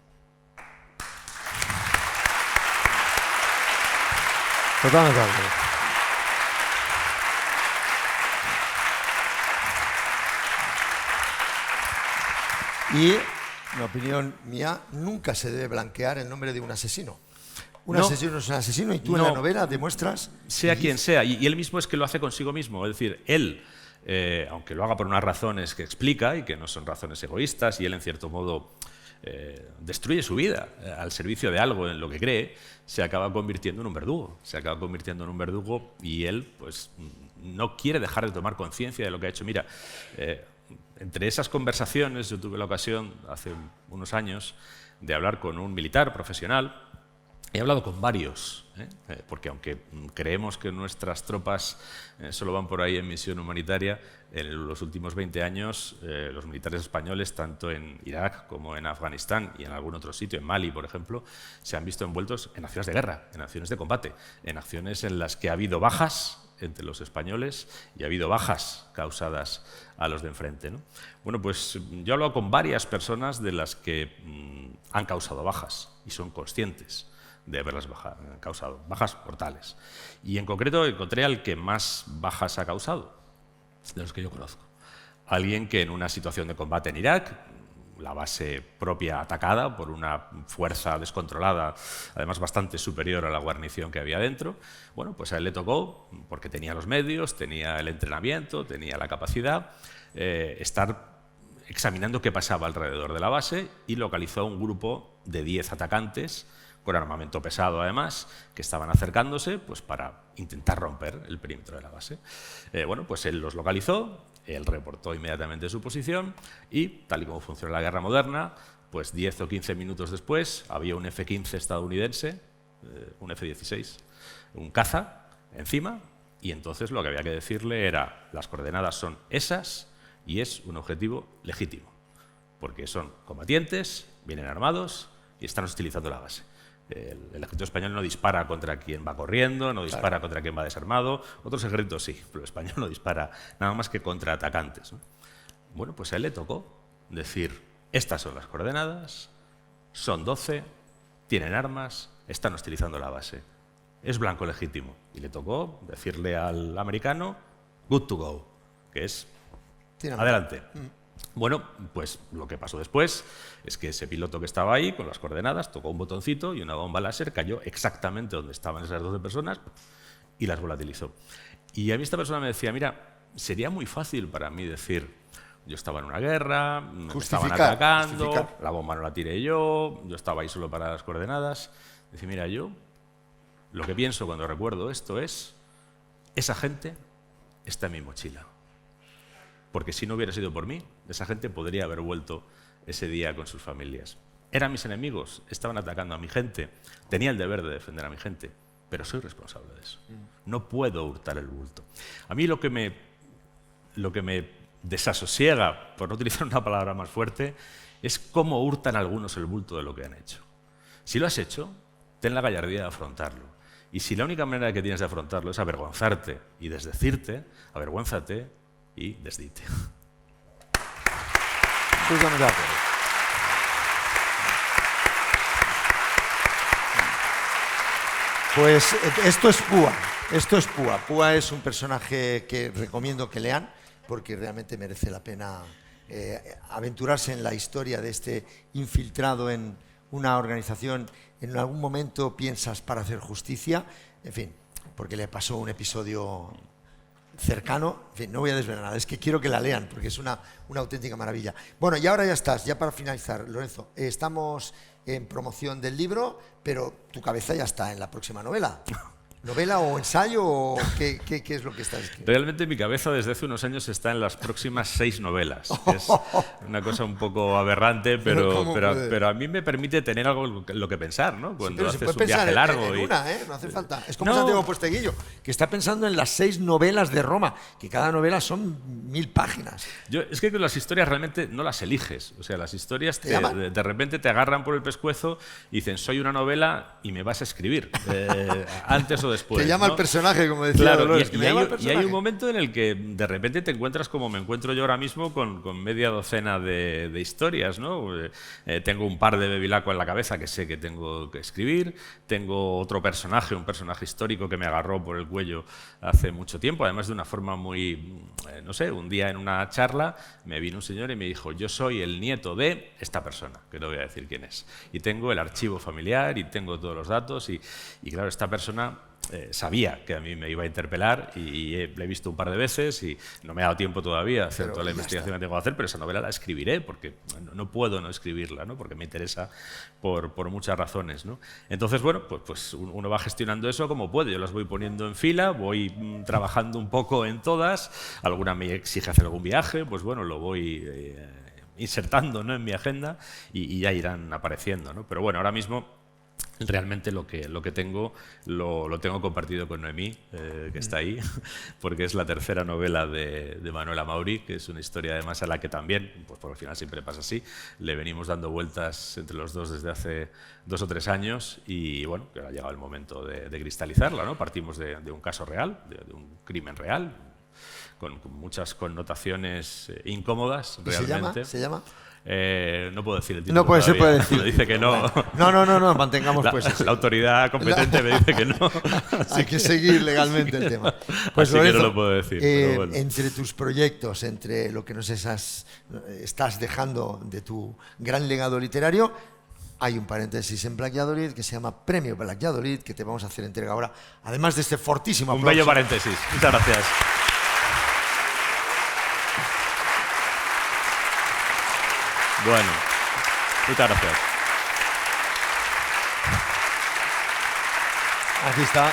Totalmente. Y, en opinión mía, nunca se debe blanquear el nombre de un asesino. Un asesino es un asesino, y tú en la novela demuestras... Sea quien sea, y él mismo es que lo hace consigo mismo. Es decir, él, aunque lo haga por unas razones que explica y que no son razones egoístas, y él en cierto modo destruye su vida al servicio de algo en lo que cree, se acaba convirtiendo en un verdugo. Se acaba convirtiendo en un verdugo, y él pues no quiere dejar de tomar conciencia de lo que ha hecho. Mira, entre esas conversaciones yo tuve la ocasión hace unos años de hablar con un militar profesional. He hablado con varios, porque aunque creemos que nuestras tropas solo van por ahí en misión humanitaria, en los últimos 20 años los militares españoles, tanto en Irak como en Afganistán y en algún otro sitio, en Mali, por ejemplo, se han visto envueltos en acciones de guerra, en acciones de combate, en acciones en las que ha habido bajas entre los españoles y ha habido bajas causadas a los de enfrente, ¿no? Bueno, pues yo he hablado con varias personas de las que han causado bajas y son conscientes de haberlas causado, bajas mortales. Y en concreto encontré al que más bajas ha causado, de los que yo conozco. Alguien que en una situación de combate en Irak, la base propia atacada por una fuerza descontrolada, además bastante superior a la guarnición que había dentro, bueno, pues a él le tocó, porque tenía los medios, tenía el entrenamiento, tenía la capacidad, estar examinando qué pasaba alrededor de la base, y localizó a un grupo de 10 atacantes con armamento pesado, además, que estaban acercándose pues, para intentar romper el perímetro de la base. Bueno, pues él los localizó, él reportó inmediatamente su posición, y, tal y como funciona la guerra moderna, pues 10 o 15 minutos después había un F-15 estadounidense, un F-16, un caza encima, y entonces lo que había que decirle era: las coordenadas son esas y es un objetivo legítimo, porque son combatientes, vienen armados y están hostilizando la base. El ejército español no dispara contra quien va corriendo, no dispara contra quien va desarmado. Otros ejércitos sí, pero el español no dispara nada más que contra atacantes, ¿no? Bueno, pues a él le tocó decir: estas son las coordenadas, son 12, tienen armas, están hostilizando la base. Es blanco legítimo. Y le tocó decirle al americano: good to go, que es adelante. Bueno, pues lo que pasó después es que ese piloto que estaba ahí con las coordenadas tocó un botoncito y una bomba láser cayó exactamente donde estaban esas 12 personas y las volatilizó. Y a mí esta persona me decía: mira, sería muy fácil para mí decir, yo estaba en una guerra, me estaban atacando, la bomba no la tiré yo estaba ahí solo para las coordenadas. Decía: mira, yo lo que pienso cuando recuerdo esto es: esa gente está en mi mochila. Porque si no hubiera sido por mí, esa gente podría haber vuelto ese día con sus familias. Eran mis enemigos, estaban atacando a mi gente, tenía el deber de defender a mi gente, pero soy responsable de eso. No puedo hurtar el bulto. A mí lo que me desasosiega, por no utilizar una palabra más fuerte, es cómo hurtan algunos el bulto de lo que han hecho. Si lo has hecho, ten la gallardía de afrontarlo. Y si la única manera que tienes de afrontarlo es avergonzarte y desdecirte, avergüénzate y desdite. Pues esto es Púa. Esto es Púa. Púa es un personaje que recomiendo que lean porque realmente merece la pena aventurarse en la historia de este infiltrado en una organización. En algún momento piensas para hacer justicia, en fin, porque le pasó un episodio cercano. En fin, no voy a desvelar nada, es que quiero que la lean porque es una auténtica maravilla. Bueno, y ahora ya estás, ya para finalizar, Lorenzo, estamos en promoción del libro, pero tu cabeza ya está en la próxima novela. ¿Novela o ensayo o qué es lo que estás escribiendo? Realmente mi cabeza desde hace unos años está en las próximas 6 novelas. Es una cosa un poco aberrante, pero a mí me permite tener algo en lo que pensar, ¿no? Cuando Sí, haces un viaje largo. En una, no hace falta. Es como Santiago Posteguillo, que está pensando en las 6 novelas de Roma, que cada novela son 1000 páginas. Es que con las historias realmente no las eliges. O sea, las historias de repente te agarran por el pescuezo y dicen, soy una novela y me vas a escribir. Antes o después. Te llama, ¿no?, el personaje, como decía, claro, Dolores. Y hay un momento en el que de repente te encuentras como me encuentro yo ahora mismo con media docena de historias, ¿no? Tengo un par de Bevilacqua en la cabeza que sé que tengo que escribir. Tengo otro personaje, un personaje histórico que me agarró por el cuello hace mucho tiempo, además de una forma muy, no sé, un día en una charla me vino un señor y me dijo, yo soy el nieto de esta persona, que no voy a decir quién es. Y tengo el archivo familiar y tengo todos los datos y claro, esta persona sabía que a mí me iba a interpelar y le he visto un par de veces y no me ha dado tiempo todavía a hacer toda la investigación que tengo que hacer, pero esa novela la escribiré porque no puedo no escribirla, ¿no? Porque me interesa por muchas razones, ¿no? Entonces, bueno, pues uno va gestionando eso como puede. Yo las voy poniendo en fila, voy trabajando un poco en todas, alguna me exige hacer algún viaje, pues bueno, lo voy insertando, ¿no?, en mi agenda y ya irán apareciendo, ¿no? Pero bueno, ahora mismo realmente lo que tengo lo tengo compartido con Noemí, que está ahí, porque es la tercera novela de Manuela Mauri, que es una historia además a la que también, pues por el final siempre pasa así, le venimos dando vueltas entre los dos desde hace 2 o 3 años y bueno, que ahora ha llegado el momento de cristalizarla, ¿no? Partimos de un caso real, de un crimen real, con muchas connotaciones incómodas realmente. ¿Se llama? No puedo decir el título. No puede, se puede decir. Me dice que no. No, mantengamos La autoridad competente me dice que no. Hay que seguir legalmente el tema. Pues así Lorenzo, que no lo puedo decir. Pero bueno. Entre tus proyectos, entre lo que nos estás dejando de tu gran legado literario, hay un paréntesis en Black Valladolid que se llama Premio Black Valladolid, que te vamos a hacer entrega ahora, además de este fortísimo aplauso. Un bello paréntesis. Muchas gracias. Bueno, muchas gracias. Aquí está.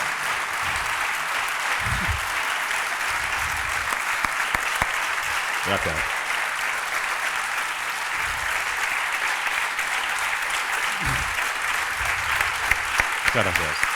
Gracias. Muchas gracias.